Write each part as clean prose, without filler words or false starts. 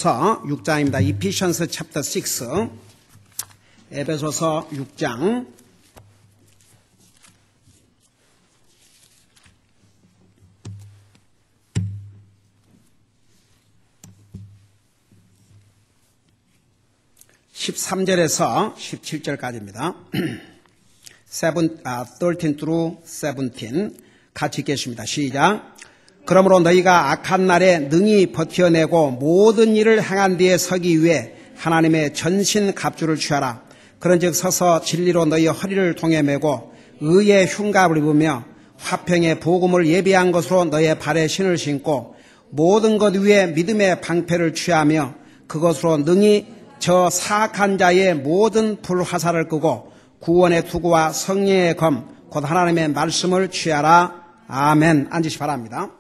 에베소서 6장입니다. Ephesians chapter 6. 에베소서 6장. (13절에서) (17절까지입니다) 13 through 17 같이 읽겠습니다. 시작. 그러므로 너희가 악한 날에 능히 버텨내고 모든 일을 행한 뒤에 서기 위해 하나님의 전신 갑주를 취하라. 그런즉 서서 진리로 너희 허리를 통에 매고 의의 흉갑을 입으며 화평의 복음을 예비한 것으로 너희 발에 신을 신고 모든 것 위에 믿음의 방패를 취하며 그것으로 능히 저 사악한 자의 모든 불화살을 끄고 구원의 투구와 성령의 검 곧 하나님의 말씀을 취하라. 아멘. 앉으시 바랍니다.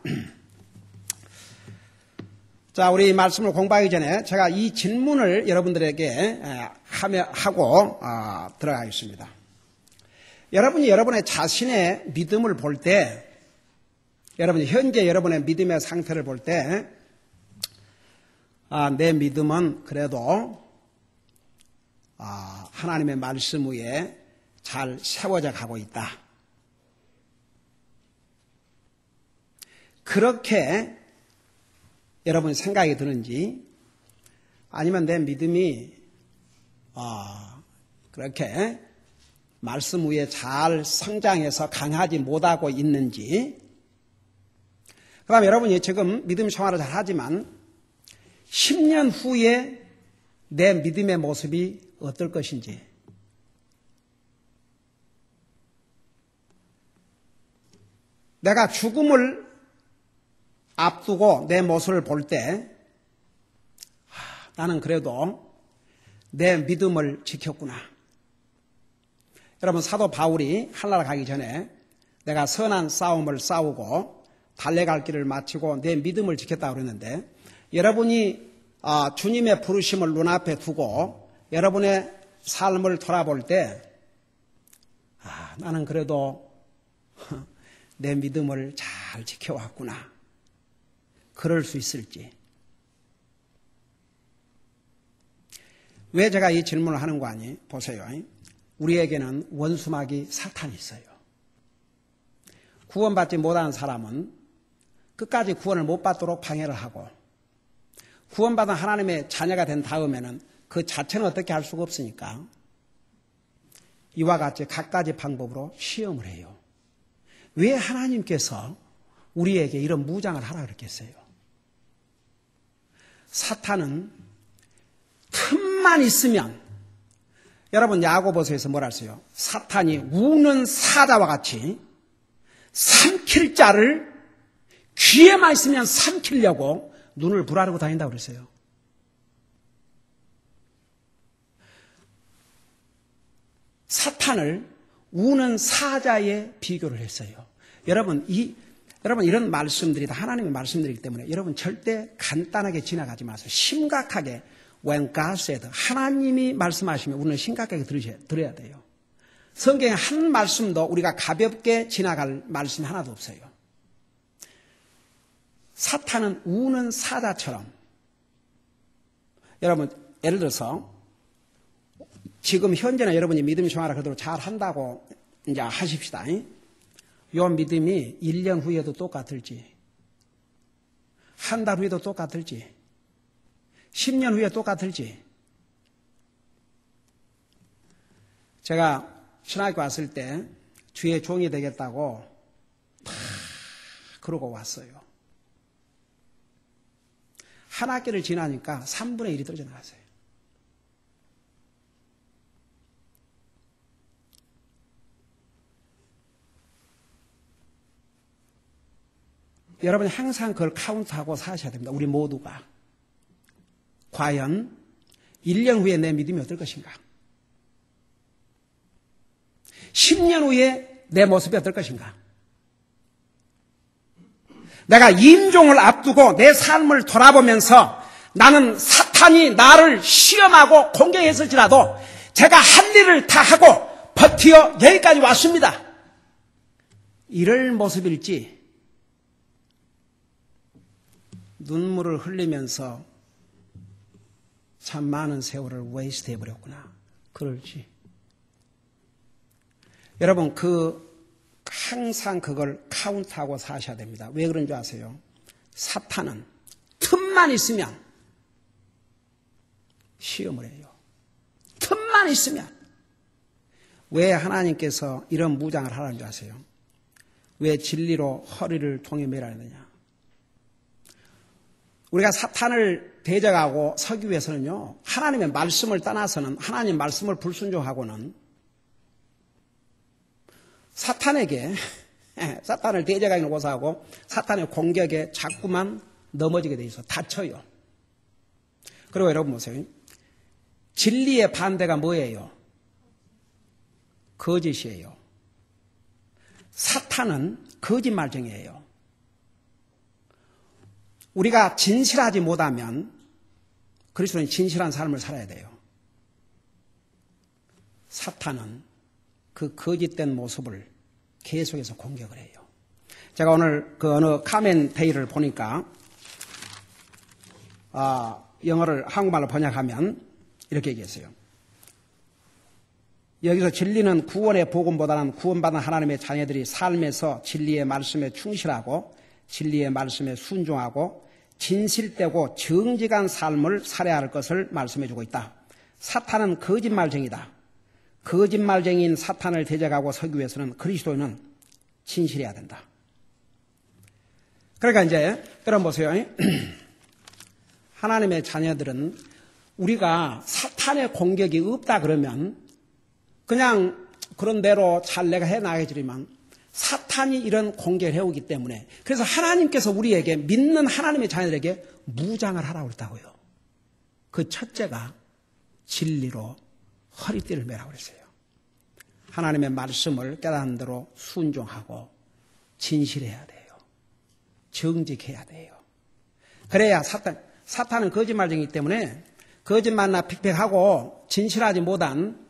자, 우리 말씀을 공부하기 전에 제가 이 질문을 여러분들에게 하고 들어가겠습니다. 여러분이 여러분의 자신의 믿음을 볼 때, 여러분이 현재 여러분의 믿음의 상태를 볼 때, 내 믿음은 그래도 하나님의 말씀 위에 잘 세워져 가고 있다. 그렇게 여러분이 생각이 드는지, 아니면 내 믿음이 그렇게 말씀 위에 잘 성장해서 강하지 못하고 있는지, 그 다음에 여러분이 지금 믿음 생활을 잘 하지만 10년 후에 내 믿음의 모습이 어떨 것인지, 내가 죽음을 앞두고 내 모습을 볼 때 나는 그래도 내 믿음을 지켰구나. 여러분, 사도 바울이 하늘나라 가기 전에 내가 선한 싸움을 싸우고 달려갈 길을 마치고 내 믿음을 지켰다고 그랬는데, 여러분이 주님의 부르심을 눈앞에 두고 여러분의 삶을 돌아볼 때 나는 그래도 내 믿음을 잘 지켜왔구나. 그럴 수 있을지. 왜 제가 이 질문을 하는 거 아니? 보세요. 우리에게는 원수마귀 사탄이 있어요. 구원받지 못한 사람은 끝까지 구원을 못 받도록 방해를 하고, 구원받은 하나님의 자녀가 된 다음에는 그 자체는 어떻게 할 수가 없으니까 이와 같이 갖가지 방법으로 시험을 해요. 왜 하나님께서 우리에게 이런 무장을 하라 그랬겠어요? 사탄은 틈만 있으면, 여러분 야고보서에서 뭐라 했어요? 사탄이 우는 사자와 같이 삼킬 자를 귀에만 있으면 삼키려고 눈을 부라르고 다닌다고 그랬어요. 사탄을 우는 사자에 비교를 했어요. 여러분 이런 말씀들이 다 하나님의 말씀들이기 때문에 여러분 절대 간단하게 지나가지 마세요. 심각하게, when God said, 하나님이 말씀하시면 우리는 심각하게 들어야 돼요. 성경에 한 말씀도 우리가 가볍게 지나갈 말씀 하나도 없어요. 사탄은 우는 사자처럼, 여러분 예를 들어서 지금 현재는 여러분이 믿음 생활을 그대로 잘 한다고 이제 하십시다. 이 믿음이 1년 후에도 똑같을지, 한 달 후에도 똑같을지, 10년 후에 똑같을지. 제가 신학교 왔을 때 주의 종이 되겠다고 다 그러고 왔어요. 한 학기를 지나니까 3분의 1이 떨어져 나갔어요. 여러분이 항상 그걸 카운트하고 사셔야 됩니다. 우리 모두가. 과연 1년 후에 내 믿음이 어떨 것인가? 10년 후에 내 모습이 어떨 것인가? 내가 임종을 앞두고 내 삶을 돌아보면서 나는 사탄이 나를 시험하고 공격했을지라도 제가 할 일을 다 하고 버티어 여기까지 왔습니다. 이럴 모습일지, 눈물을 흘리면서 참 많은 세월을 웨이스트 해버렸구나. 그럴지. 여러분, 항상 그걸 카운트하고 사셔야 됩니다. 왜 그런 줄 아세요? 사탄은 틈만 있으면 시험을 해요. 틈만 있으면. 왜 하나님께서 이런 무장을 하라는 줄 아세요? 왜 진리로 허리를 통해 매라 했느냐? 우리가 사탄을 대적하고 서기 위해서는요, 하나님의 말씀을 떠나서는, 하나님 말씀을 불순종하고는 사탄에게, 사탄을 대적하기는 고사하고 사탄의 공격에 자꾸만 넘어지게 돼 있어. 다쳐요. 그리고 여러분 보세요. 진리의 반대가 뭐예요? 거짓이에요. 사탄은 거짓말쟁이에요. 우리가 진실하지 못하면 그리스도는 진실한 삶을 살아야 돼요. 사탄은 그 거짓된 모습을 계속해서 공격을 해요. 제가 오늘 그 어느 카멘테이를 보니까 영어를 한국말로 번역하면 이렇게 얘기했어요. 여기서 진리는 구원의 복음보다는 구원받은 하나님의 자녀들이 삶에서 진리의 말씀에 충실하고 진리의 말씀에 순종하고 진실되고 정직한 삶을 살아야 할 것을 말씀해주고 있다. 사탄은 거짓말쟁이다. 거짓말쟁이인 사탄을 대적하고 서기 위해서는 그리스도인은 진실해야 된다. 그러니까 이제 여러분 보세요. 하나님의 자녀들은 우리가 사탄의 공격이 없다 그러면 그냥 그런 대로 잘 내가 해나가지만 사탄이 이런 공격을 해오기 때문에 그래서 하나님께서 우리에게 믿는 하나님의 자녀들에게 무장을 하라고 그랬다고요. 그 첫째가 진리로 허리띠를 매라고 그랬어요. 하나님의 말씀을 깨닫는 대로 순종하고 진실해야 돼요. 정직해야 돼요. 그래야 사탄은 거짓말쟁이기 때문에 거짓말나 픽픽하고 진실하지 못한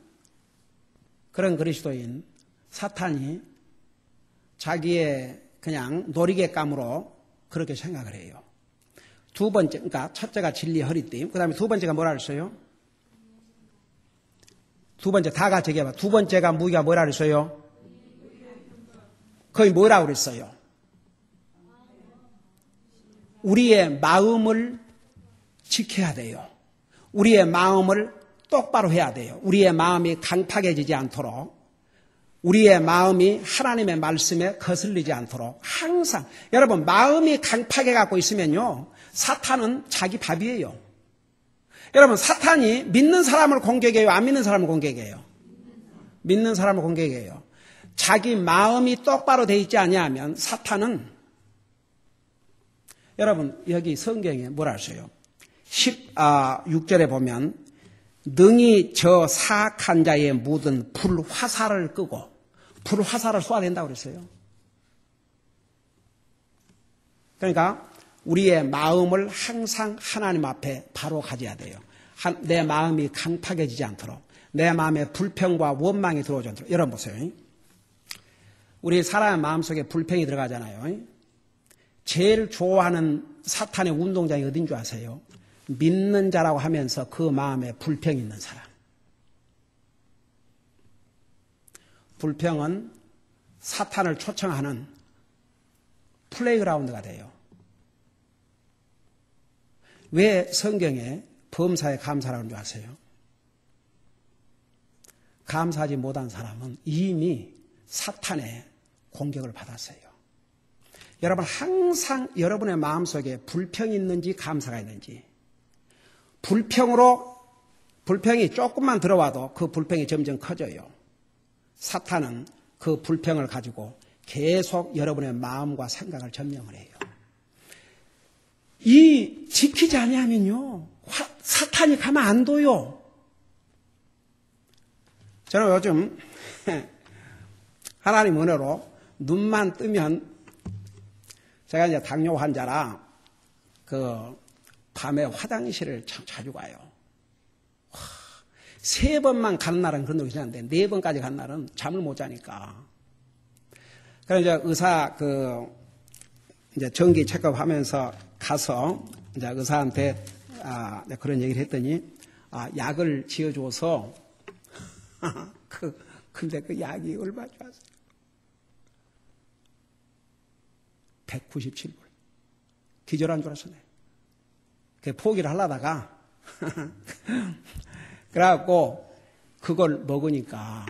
그런 그리스도인 사탄이 자기의 그냥 놀이개감으로 그렇게 생각을 해요. 두 번째, 그러니까 첫째가 진리 허리띠, 그 다음에 두 번째가 뭐라 그랬어요? 두 번째, 다 같이 얘기해봐. 두 번째가 무기가 뭐라 그랬어요? 거의 뭐라 그랬어요? 우리의 마음을 지켜야 돼요. 우리의 마음을 똑바로 해야 돼요. 우리의 마음이 강팍해지지 않도록, 우리의 마음이 하나님의 말씀에 거슬리지 않도록 항상, 여러분 마음이 강팍해 갖고 있으면요 사탄은 자기 밥이에요. 여러분 사탄이 믿는 사람을 공격해요? 안 믿는 사람을 공격해요? 믿는 사람을 공격해요. 자기 마음이 똑바로 돼 있지 아니하면 사탄은, 여러분 여기 성경에 뭐라 하세요? 16절에 보면 능히 저 사악한 자의 묻은 불화살을 끄고 불화살을 쏘아댄다고 그랬어요. 그러니까 우리의 마음을 항상 하나님 앞에 바로 가져야 돼요. 내 마음이 강팍해지지 않도록, 내 마음에 불평과 원망이 들어오지 않도록. 여러분 보세요. 우리 사람의 마음속에 불평이 들어가잖아요. 제일 좋아하는 사탄의 운동장이 어딘 줄 아세요? 믿는 자라고 하면서 그 마음에 불평이 있는 사람. 불평은 사탄을 초청하는 플레이그라운드가 돼요. 왜 성경에 범사에 감사라는 줄 아세요? 감사하지 못한 사람은 이미 사탄의 공격을 받았어요. 여러분 항상 여러분의 마음속에 불평이 있는지 감사가 있는지, 불평이 조금만 들어와도 그 불평이 점점 커져요. 사탄은 그 불평을 가지고 계속 여러분의 마음과 생각을 점령을 해요. 이 지키지 아니하면요 사탄이 가만 안 둬요. 저는 요즘 하나님 은혜로 눈만 뜨면, 제가 이제 당뇨 환자라 그 밤에 화장실을 참 자주 가요. 3번만 가는 날은 그런 적 있었는데 4번까지 간 날은 잠을 못 자니까. 그래서 이제 의사 이제 정기 체크하면서 가서 이제 의사한테 그런 얘기를 했더니 약을 지어줘서 근데 그 약이 얼마 좋았어요? 197불. 기절한 줄 알았어요. 포기를 하려다가 그래갖고 그걸 먹으니까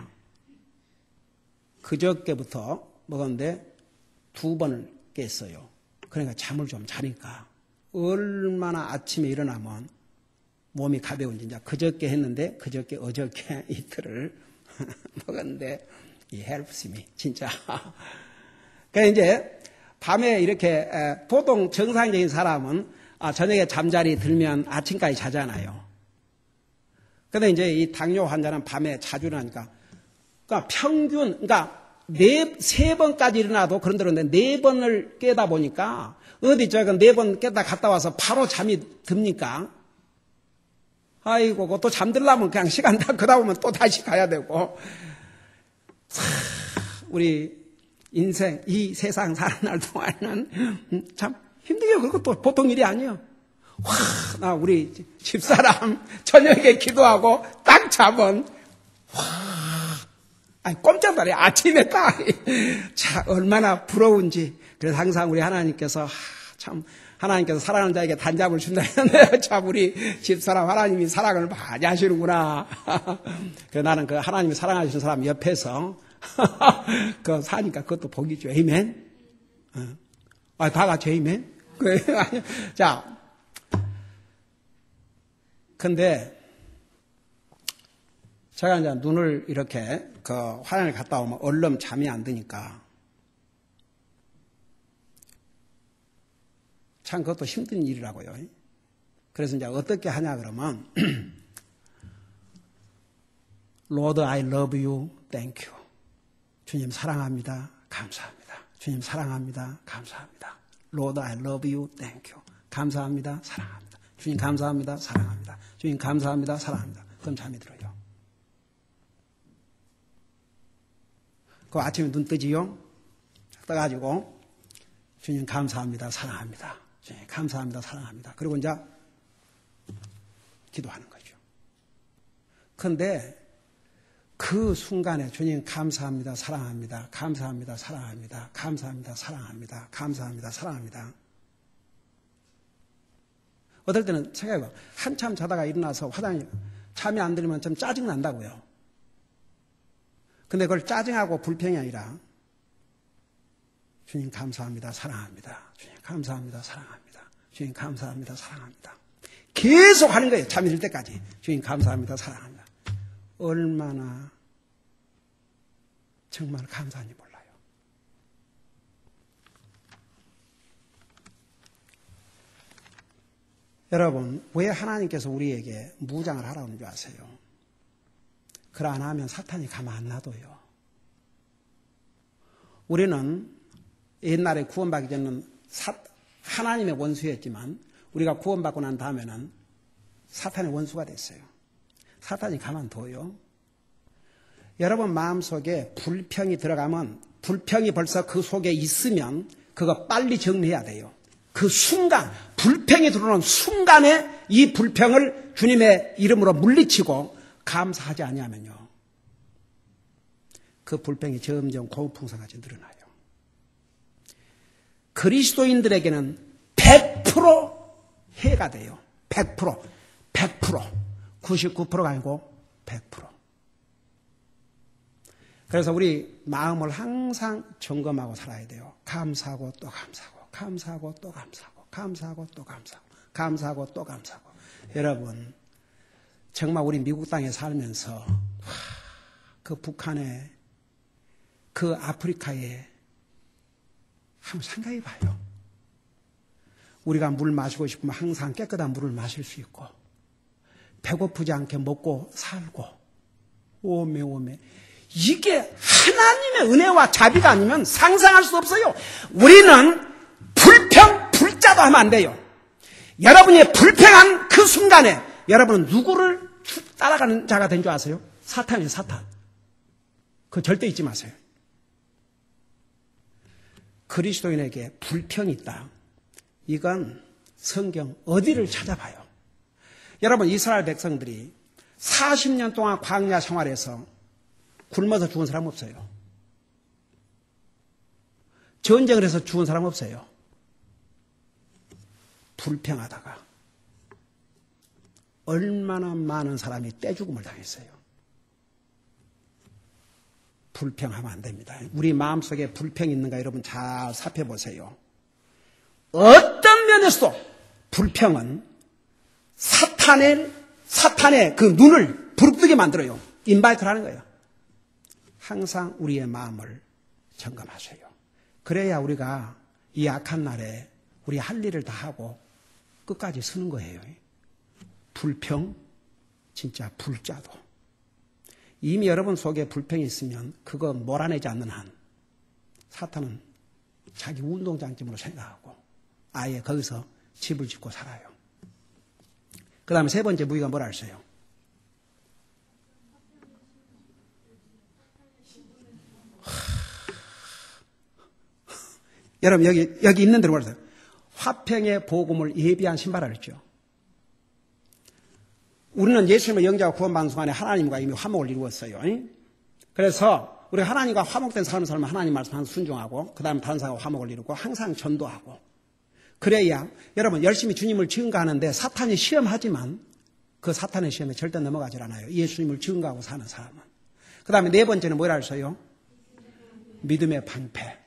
그저께부터 먹었는데 2번을 깼어요. 그러니까 잠을 좀 자니까 얼마나 아침에 일어나면 몸이 가벼운지 이제 그저께 했는데 그저께 어저께 이틀을 먹었는데 이 helps me 진짜. 그러니까 이제 밤에 이렇게 보통 정상적인 사람은 저녁에 잠자리 들면 아침까지 자잖아요. 근데 이제 이 당뇨 환자는 밤에 자주 일어나니까 그러니까 평균 그러니까 3번까지 일어나도 그런 대로 4번을 깨다 보니까 어디 저기 4번 깨다 갔다 와서 바로 잠이 듭니까? 아이고 또 잠들려면 그냥 시간 다 그다 보면 또 다시 가야 되고 우리 인생 이 세상 사는 날 동안은 참 힘들게 그것도 보통 일이 아니에요. 나 우리 집사람 저녁에 기도하고 딱 자면 꼼짝 말이야. 아침에 딱. 자, 얼마나 부러운지. 그래서 항상 우리 하나님께서, 참, 하나님께서 사랑하는 자에게 단잠을 준다 했는데, 참, 우리 집사람 하나님이 사랑을 많이 하시는구나. 그래서 나는 그 하나님이 사랑하시는 사람 옆에서, 그 사니까 그것도 복이죠. 에이멘? 다 같이 에이멘? 자, 근데, 제가 이제 눈을 이렇게 그 화장을 갔다 오면 얼른 잠이 안 드니까 참 그것도 힘든 일이라고요. 그래서 이제 어떻게 하냐 그러면 Lord, I love you, thank you. 주님 사랑합니다, 감사합니다. 주님 사랑합니다, 감사합니다. Lord, I love you, thank you. 감사합니다, 사랑합니다. 주님 감사합니다, 사랑합니다. 주님 감사합니다, 사랑합니다. 그럼 잠이 들어요. 그 아침에 눈 뜨지요? 떠가지고 주님 감사합니다, 사랑합니다. 주님 감사합니다, 사랑합니다. 그리고 이제 기도하는 거죠. 그런데 그 순간에 주님 감사합니다, 사랑합니다, 감사합니다, 사랑합니다, 감사합니다, 사랑합니다, 감사합니다, 사랑합니다. 어떨 때는 생각해봐. 한참 자다가 일어나서 잠이 안 들면 좀 짜증 난다고요. 근데 그걸 짜증하고 불평이 아니라 주님 감사합니다, 사랑합니다. 주님 감사합니다, 사랑합니다. 주님 감사합니다, 사랑합니다. 계속 하는 거예요. 잠이 들 때까지. 주님 감사합니다, 사랑합니다. 얼마나 정말 감사한지 몰라요. 여러분, 왜 하나님께서 우리에게 무장을 하라는 줄 아세요? 그걸 안 하면 사탄이 가만 안 놔둬요. 우리는 옛날에 구원받기 전에는 하나님의 원수였지만 우리가 구원받고 난 다음에는 사탄의 원수가 됐어요. 사탄이 가만둬요. 여러분 마음속에 불평이 들어가면 불평이 벌써 그 속에 있으면 그거 빨리 정리해야 돼요. 그 순간 불평이 들어오는 순간에 이 불평을 주님의 이름으로 물리치고 감사하지 아니하면요. 그 불평이 점점 고풍성같이 늘어나요. 그리스도인들에게는 100% 해가 돼요. 100%. 99%가 아니고 100%. 그래서 우리 마음을 항상 점검하고 살아야 돼요. 감사하고 또 감사하고, 감사하고 또 감사하고, 감사하고 또 감사하고, 감사하고 또 감사하고. 여러분, 정말 우리 미국 땅에 살면서 그 북한에 그 아프리카에 한번 생각해 봐요. 우리가 물 마시고 싶으면 항상 깨끗한 물을 마실 수 있고 배고프지 않게 먹고 살고 오메 이게 하나님의 은혜와 자비가 아니면 상상할 수 없어요. 우리는 불자도 하면 안 돼요. 여러분이 불평한 그 순간에 여러분은 누구를 따라가는 자가 된 줄 아세요? 사탄이에요, 사탄. 그거 절대 잊지 마세요. 그리스도인에게 불평이 있다. 이건 성경 어디를 찾아봐요. 여러분, 이스라엘 백성들이 40년 동안 광야 생활에서 굶어서 죽은 사람 없어요. 전쟁을 해서 죽은 사람 없어요. 불평하다가 얼마나 많은 사람이 떼죽음을 당했어요. 불평하면 안 됩니다. 우리 마음속에 불평이 있는가 여러분 잘 살펴보세요. 어떤 면에서도 불평은 사탄의 그 눈을 부릅뜨게 만들어요. 인바이트를 하는 거예요. 항상 우리의 마음을 점검하세요. 그래야 우리가 이 악한 날에 우리 할 일을 다 하고 끝까지 서는 거예요. 불평, 진짜 불자도. 이미 여러분 속에 불평이 있으면 그거 몰아내지 않는 한 사탄은 자기 운동장쯤으로 생각하고 아예 거기서 집을 짓고 살아요. 그 다음에 세 번째 무기가 뭐라 했어요? 여러분 여기 있는 대로 말해서 화평의 복음을 예비한 신발을 했죠. 우리는 예수님을 영접하고 구원받는 순간에 하나님과 이미 화목을 이루었어요. 그래서 우리 하나님과 화목된 삶을 살면 하나님 말씀 항상 순종하고 그 다음에 다른 사람과 화목을 이루고 항상 전도하고 그래야 여러분 열심히 주님을 증거하는데 사탄이 시험하지만 그 사탄의 시험에 절대 넘어가질 않아요. 예수님을 증거하고 사는 사람은. 그 다음에 네 번째는 뭐라 했어요? 믿음의 방패.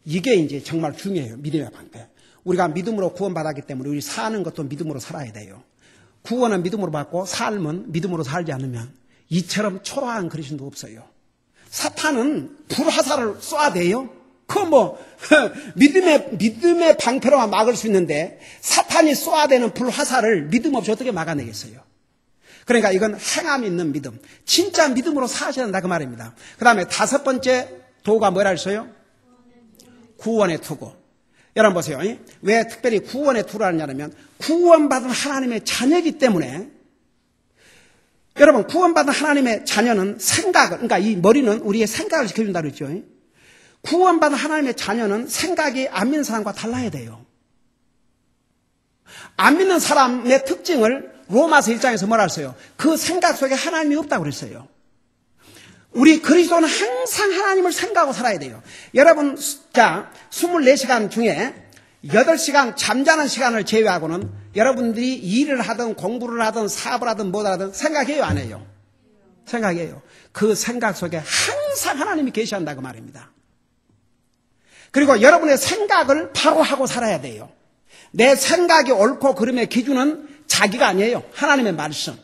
이게 이제 정말 중요해요. 믿음의 방패. 우리가 믿음으로 구원받았기 때문에 우리 사는 것도 믿음으로 살아야 돼요. 구원은 믿음으로 받고 삶은 믿음으로 살지 않으면 이처럼 초라한 그리스도도 없어요. 사탄은 불화살을 쏴대요. 그거 믿음의 방패로만 막을 수 있는데 사탄이 쏘아대는 불화살을 믿음 없이 어떻게 막아내겠어요? 그러니까 이건 행함 있는 믿음. 진짜 믿음으로 사셔야 된다 그 말입니다. 그 다음에 다섯 번째 도가 뭐라 했어요? 구원의 투구. 여러분 보세요. 왜 특별히 구원의 투구를 하느냐면 구원받은 하나님의 자녀이기 때문에 여러분 구원받은 하나님의 자녀는 생각을 그러니까 이 머리는 우리의 생각을 지켜준다고 그랬죠. 구원받은 하나님의 자녀는 생각이 안 믿는 사람과 달라야 돼요. 안 믿는 사람의 특징을 로마서 1장에서 뭐라 했어요? 그 생각 속에 하나님이 없다고 그랬어요. 우리 그리스도는 항상 하나님을 생각하고 살아야 돼요. 여러분, 자, 24시간 중에 8시간 잠자는 시간을 제외하고는 여러분들이 일을 하든 공부를 하든 사업을 하든 뭐를 하든 생각해요, 안 해요? 생각해요. 그 생각 속에 항상 하나님이 계시한다고 말입니다. 그리고 여러분의 생각을 바로 하고 살아야 돼요. 내 생각이 옳고 그름의 기준은 자기가 아니에요. 하나님의 말씀.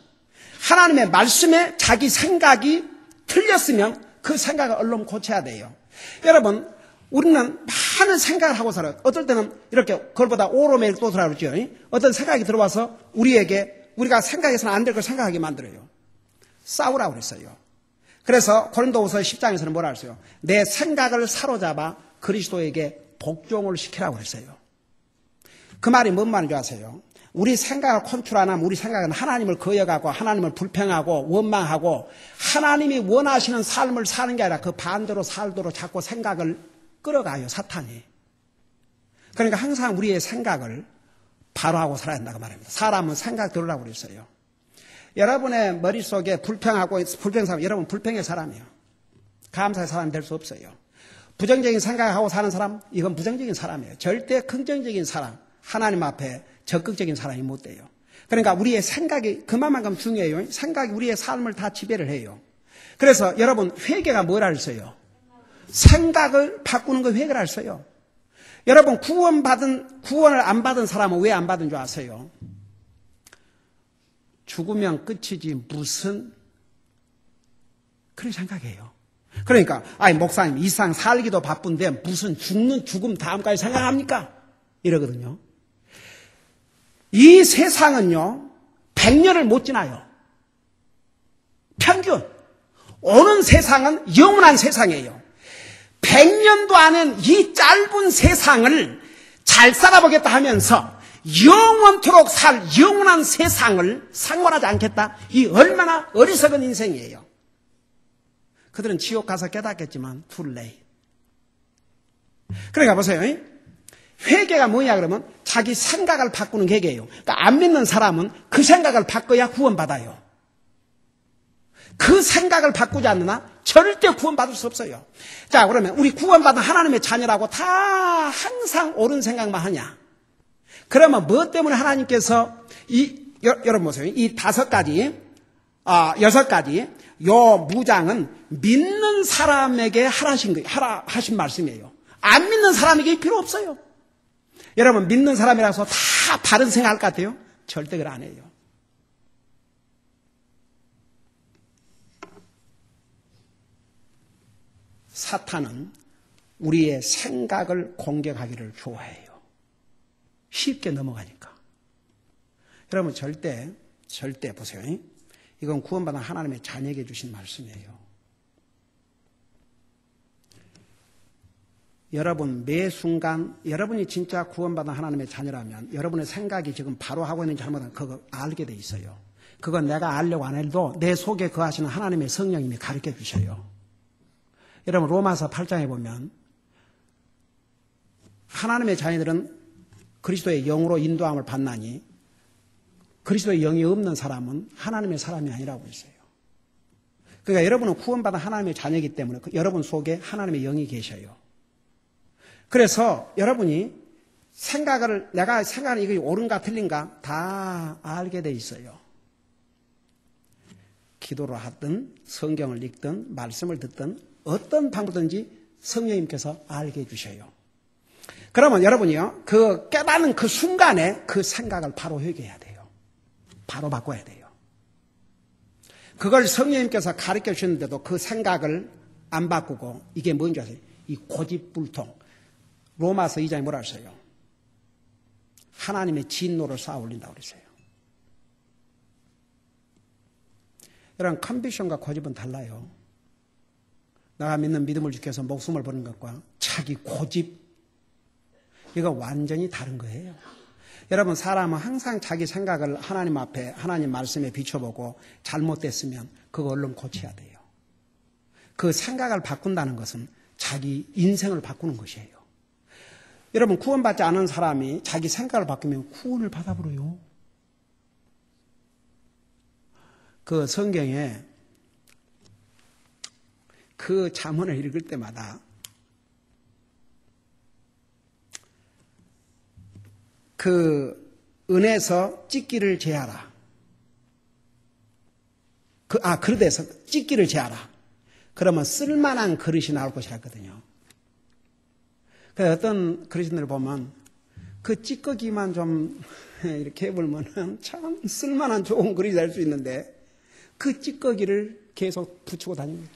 하나님의 말씀에 자기 생각이 틀렸으면 그 생각을 얼른 고쳐야 돼요. 여러분, 우리는 많은 생각을 하고 살아요. 어떨 때는 이렇게 그걸보다 오로메일 또스라 그러죠. 어떤 생각이 들어와서 우리가 생각해서는 안 될 걸 생각하게 만들어요. 싸우라고 그랬어요. 그래서 고린도후서 10장에서는 뭐라 그랬어요? 내 생각을 사로잡아 그리스도에게 복종을 시키라고 그랬어요. 그 말이 뭔 말인 줄 아세요? 우리 생각을 컨트롤 안 하면 우리 생각은 하나님을 거역하고 하나님을 불평하고 원망하고 하나님이 원하시는 삶을 사는 게 아니라 그 반대로 살도록 자꾸 생각을 끌어가요, 사탄이. 그러니까 항상 우리의 생각을 바로 하고 살아야 한다고 말합니다. 사람은 생각 들으라고 그랬어요. 여러분의 머릿속에 불평하고 불평 사람, 여러분 불평의 사람이에요. 감사의 사람이 될 수 없어요. 부정적인 생각하고 사는 사람, 이건 부정적인 사람이에요. 절대 긍정적인 사람, 하나님 앞에 적극적인 사람이 못 돼요. 그러니까 우리의 생각이 그만큼 중요해요. 생각이 우리의 삶을 다 지배를 해요. 그래서 여러분 회개가 뭐라 했어요? 생각을 바꾸는 거 회개라 했어요. 여러분 구원을 안 받은 사람은 왜 안 받은 줄 아세요? 죽으면 끝이지 무슨 그런 생각이에요. 그러니까 목사님 이 세상 살기도 바쁜데 무슨 죽음 다음까지 생각합니까? 이러거든요. 이 세상은요 100년을 못 지나요. 평균 오는 세상은 영원한 세상이에요. 100년도 안 한 이 짧은 세상을 잘 살아보겠다 하면서 영원토록 살 영원한 세상을 상관하지 않겠다. 이 얼마나 어리석은 인생이에요. 그들은 지옥 가서 깨닫겠지만 too late. 그러니까 보세요. 회개가 뭐냐 그러면 자기 생각을 바꾸는 계기예요. 그러니까 안 믿는 사람은 그 생각을 바꿔야 구원받아요. 그 생각을 바꾸지 않느나 절대 구원받을 수 없어요. 자, 그러면 우리 구원받은 하나님의 자녀라고 다 항상 옳은 생각만 하냐? 그러면 무엇 때문에 하나님께서 여러분 보세요. 이 5가지, 6가지 요 무장은 믿는 사람에게 하신 말씀이에요. 안 믿는 사람에게 필요 없어요. 여러분 믿는 사람이라서 다 다른 생각할 것 같아요? 절대 그걸 안 해요. 사탄은 우리의 생각을 공격하기를 좋아해요. 쉽게 넘어가니까. 여러분 절대 보세요. 이건 구원받은 하나님의 자녀에게 주신 말씀이에요. 여러분 매 순간 여러분이 진짜 구원받은 하나님의 자녀라면 여러분의 생각이 지금 바로 하고 있는 잘못은 그거 알게 돼 있어요. 그건 내가 알려고 안 해도 내 속에 거하시는 하나님의 성령님이 가르쳐 주셔요. 여러분 로마서 8장에 보면 하나님의 자녀들은 그리스도의 영으로 인도함을 받나니 그리스도의 영이 없는 사람은 하나님의 사람이 아니라고 했어요. 그러니까 여러분은 구원받은 하나님의 자녀이기 때문에 여러분 속에 하나님의 영이 계셔요. 그래서 여러분이 내가 생각하는 이게 옳은가 틀린가 다 알게 돼 있어요. 기도를 하든 성경을 읽든 말씀을 듣든 어떤 방법든지 성령님께서 알게 해주셔요. 그러면 여러분이요, 그 깨닫는 그 순간에 그 생각을 바로 회개해야 돼요. 바로 바꿔야 돼요. 그걸 성령님께서 가르쳐 주셨는데도 그 생각을 안 바꾸고 이게 뭔지 아세요? 이 고집불통. 로마서 2장에 뭐라 했어요? 하나님의 진노를 쌓아 올린다고 그랬어요. 여러분 컨비션과 고집은 달라요. 내가 믿는 믿음을 지켜서 목숨을 버는 것과 자기 고집 이거 완전히 다른 거예요. 여러분 사람은 항상 자기 생각을 하나님 앞에 하나님 말씀에 비춰보고 잘못됐으면 그거 얼른 고쳐야 돼요. 그 생각을 바꾼다는 것은 자기 인생을 바꾸는 것이에요. 여러분 구원받지 않은 사람이 자기 생각을 바꾸면 구원을 받아버려요. 그 성경에 그 잠언을 읽을 때마다 그 은에서 찢기를 제하라. 그릇에서 찢기를 제하라. 그러면 쓸만한 그릇이 나올 것이라 했거든요. 어떤 그릇들을 보면 그 찌꺼기만 좀 이렇게 해보면 참 쓸만한 좋은 그릇이 될 수 있는데 그 찌꺼기를 계속 붙이고 다닙니다.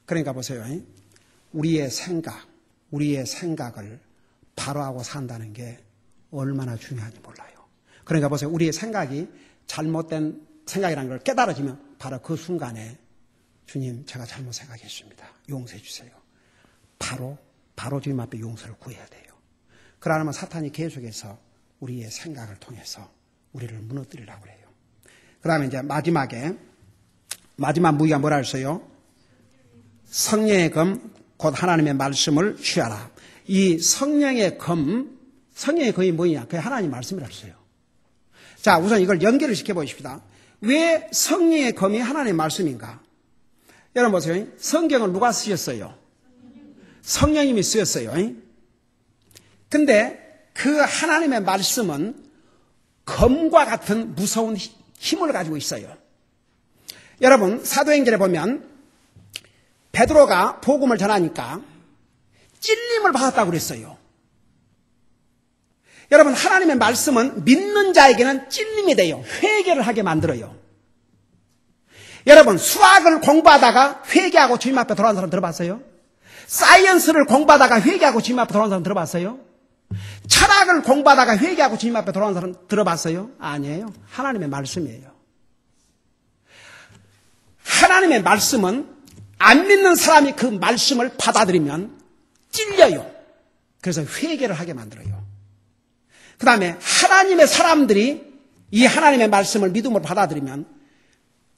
그러니까 보세요. 우리의 생각을 바로 하고 산다는 게 얼마나 중요한지 몰라요. 그러니까 보세요. 우리의 생각이 잘못된 생각이라는 걸 깨달아지면 바로 그 순간에 주님 제가 잘못 생각했습니다. 용서해 주세요. 바로 주님 앞에 용서를 구해야 돼요. 그러면 사탄이 계속해서 우리의 생각을 통해서 우리를 무너뜨리려고 해요. 그 다음에 이제 마지막 무기가 뭐라 했어요? 성령의 검, 곧 하나님의 말씀을 취하라. 이 성령의 검이 뭐냐? 그게 하나님 말씀이라고 했어요. 자, 우선 이걸 연결을 시켜보십시다. 왜 성령의 검이 하나님의 말씀인가? 여러분 보세요. 성경을 누가 쓰셨어요? 성령님이 쓰였어요. 근데 그 하나님의 말씀은 검과 같은 무서운 힘을 가지고 있어요. 여러분 사도행전에 보면 베드로가 복음을 전하니까 찔림을 받았다고 그랬어요. 여러분 하나님의 말씀은 믿는 자에게는 찔림이 돼요. 회개를 하게 만들어요. 여러분 수학을 공부하다가 회개하고 주님 앞에 돌아온 사람 들어봤어요? 사이언스를 공부하다가 회개하고 주님 앞에 돌아온 사람 들어봤어요? 철학을 공부하다가 회개하고 주님 앞에 돌아온 사람 들어봤어요? 아니에요. 하나님의 말씀이에요. 하나님의 말씀은 안 믿는 사람이 그 말씀을 받아들이면 찔려요. 그래서 회개를 하게 만들어요. 그 다음에 하나님의 사람들이 이 하나님의 말씀을 믿음으로 받아들이면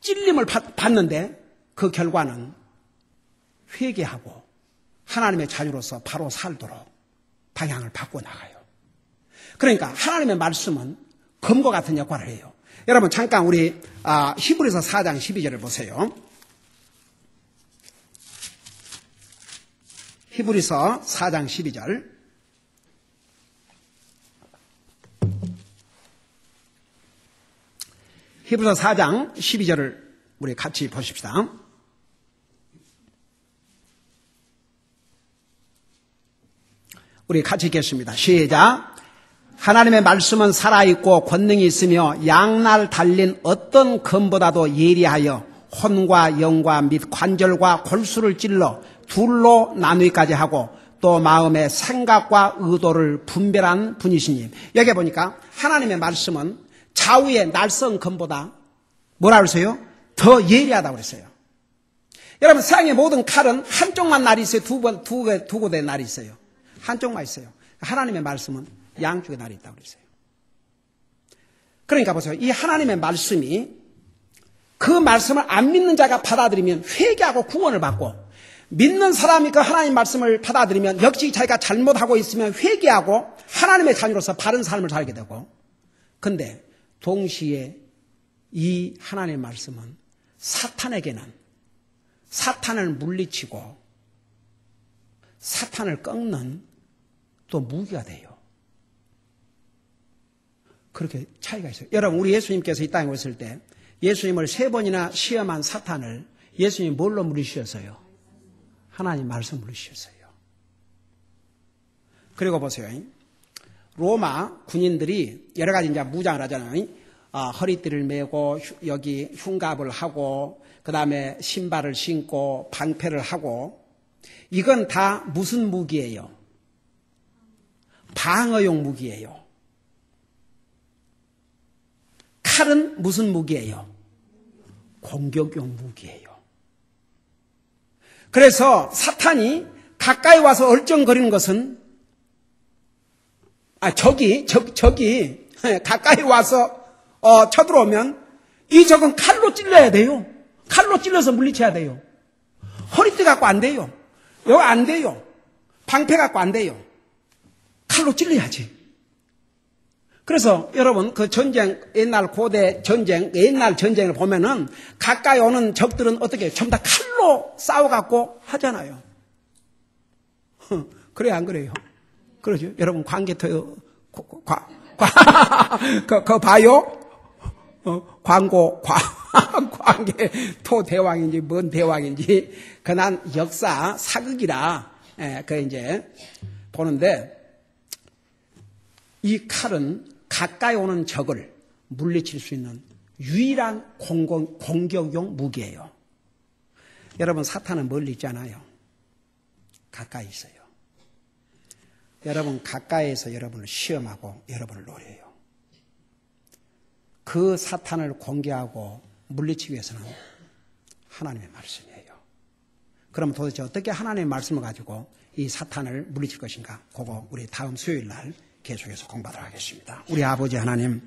찔림을 받는데 그 결과는 회개하고 하나님의 자녀로서 바로 살도록 방향을 바꿔나가요. 그러니까 하나님의 말씀은 검과 같은 역할을 해요. 여러분 잠깐 우리 히브리서 4장 12절을 보세요. 히브리서 4장 12절. 히브리서 4장 12절을 우리 같이 보십시다. 우리 같이 읽겠습니다. 시작. 하나님의 말씀은 살아있고 권능이 있으며 양날 달린 어떤 검보다도 예리하여 혼과 영과 및 관절과 골수를 찔러 둘로 나누기까지 하고 또 마음의 생각과 의도를 분별한 분이시니. 여기 보니까 하나님의 말씀은 좌우의 날선 검보다 뭐라 그랬어요? 더 예리하다고 그랬어요. 여러분 세상의 모든 칼은 한쪽만 날이 있어요? 두 곳의 날이 있어요? 한쪽만 있어요. 하나님의 말씀은 양쪽에 날이 있다고 그랬어요. 그러니까 보세요. 이 하나님의 말씀이 그 말씀을 안 믿는 자가 받아들이면 회개하고 구원을 받고, 믿는 사람이 그 하나님 말씀을 받아들이면 역시 자기가 잘못하고 있으면 회개하고 하나님의 자녀로서 바른 삶을 살게 되고, 근데 동시에 이 하나님의 말씀은 사탄에게는 사탄을 물리치고 사탄을 꺾는 또 무기가 돼요. 그렇게 차이가 있어요. 여러분 우리 예수님께서 이 땅에 오셨을 때 예수님을 3번이나 시험한 사탄을 예수님이 뭘로 물리치셨어요? 하나님 말씀 물리치셨어요. 그리고 보세요. 로마 군인들이 여러 가지 이제 무장을 하잖아요. 허리띠를 메고 여기 흉갑을 하고 그 다음에 신발을 신고 방패를 하고, 이건 다 무슨 무기예요? 방어용 무기예요. 칼은 무슨 무기예요? 공격용 무기예요. 그래서 사탄이 가까이 와서 얼쩡거리는 것은 적이 가까이 와서 쳐들어오면 이 적은 칼로 찔러야 돼요. 칼로 찔러서 물리쳐야 돼요. 허리띠 갖고 안 돼요. 여기 안 돼요. 방패 갖고 안 돼요. 칼로 찔러야지. 그래서 여러분 그 전쟁, 옛날 고대 전쟁, 옛날 전쟁을 보면은 가까이 오는 적들은 어떻게 해요? 전부 다 칼로 싸워갖고 하잖아요. 그래요, 안 그래요? 그러죠. 여러분 광개토 그거 봐요? 광고 광개토 대왕인지 뭔 대왕인지 그난 역사 사극이라 그 이제 보는데, 이 칼은 가까이 오는 적을 물리칠 수 있는 유일한 공격용 무기예요. 여러분 사탄은 멀리 있잖아요. 가까이 있어요. 여러분 가까이에서 여러분을 시험하고 여러분을 노려요. 그 사탄을 공개하고 물리치기 위해서는 하나님의 말씀이에요. 그럼 도대체 어떻게 하나님의 말씀을 가지고 이 사탄을 물리칠 것인가? 그거 우리 다음 수요일 날 계속해서 공부하도록 하겠습니다. 우리 아버지 하나님,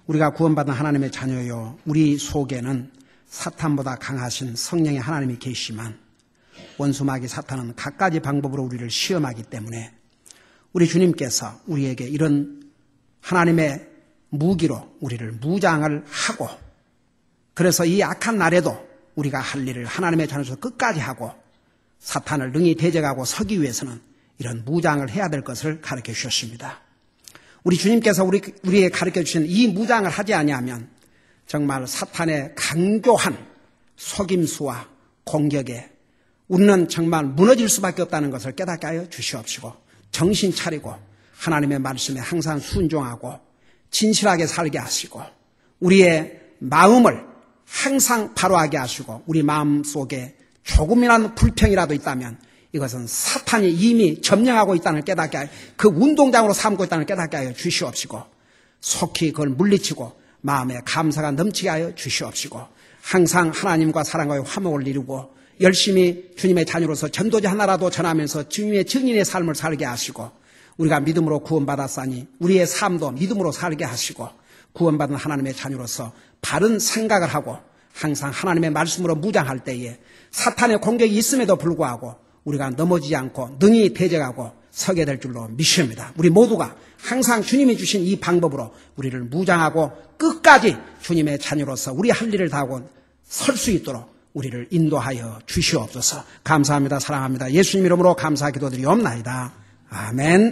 우리가 구원받은 하나님의 자녀요, 우리 속에는 사탄보다 강하신 성령의 하나님이 계시지만 원수마귀 사탄은 갖가지 방법으로 우리를 시험하기 때문에 우리 주님께서 우리에게 이런 하나님의 무기로 우리를 무장을 하고, 그래서 이 악한 날에도 우리가 할 일을 하나님의 자녀로서 끝까지 하고 사탄을 능히 대적하고 서기 위해서는 이런 무장을 해야 될 것을 가르쳐 주셨습니다. 우리 주님께서 우리에게 가르쳐 주신 이 무장을 하지 아니하면 정말 사탄의 강조한 속임수와 공격에 우리는 정말 무너질 수밖에 없다는 것을 깨닫게 하여 주시옵시고, 정신 차리고 하나님의 말씀에 항상 순종하고 진실하게 살게 하시고, 우리의 마음을 항상 바로하게 하시고, 우리 마음 속에 조금이라도 불평이라도 있다면 이것은 사탄이 이미 점령하고 있다는 걸 깨닫게 하여, 그 운동장으로 삼고 있다는 걸 깨닫게 하여 주시옵시고, 속히 그걸 물리치고 마음에 감사가 넘치게 하여 주시옵시고, 항상 하나님과 사랑과의 화목을 이루고 열심히 주님의 자녀로서 전도지 하나라도 전하면서 주님의 증인의 삶을 살게 하시고, 우리가 믿음으로 구원받았사니 우리의 삶도 믿음으로 살게 하시고, 구원받은 하나님의 자녀로서 바른 생각을 하고 항상 하나님의 말씀으로 무장할 때에 사탄의 공격이 있음에도 불구하고 우리가 넘어지지 않고 능히 대적하고 서게 될 줄로 믿습니다. 우리 모두가 항상 주님이 주신 이 방법으로 우리를 무장하고 끝까지 주님의 자녀로서 우리 할 일을 다하고 설 수 있도록 우리를 인도하여 주시옵소서. 감사합니다. 사랑합니다. 예수님 이름으로 감사 기도드리옵나이다. 아멘.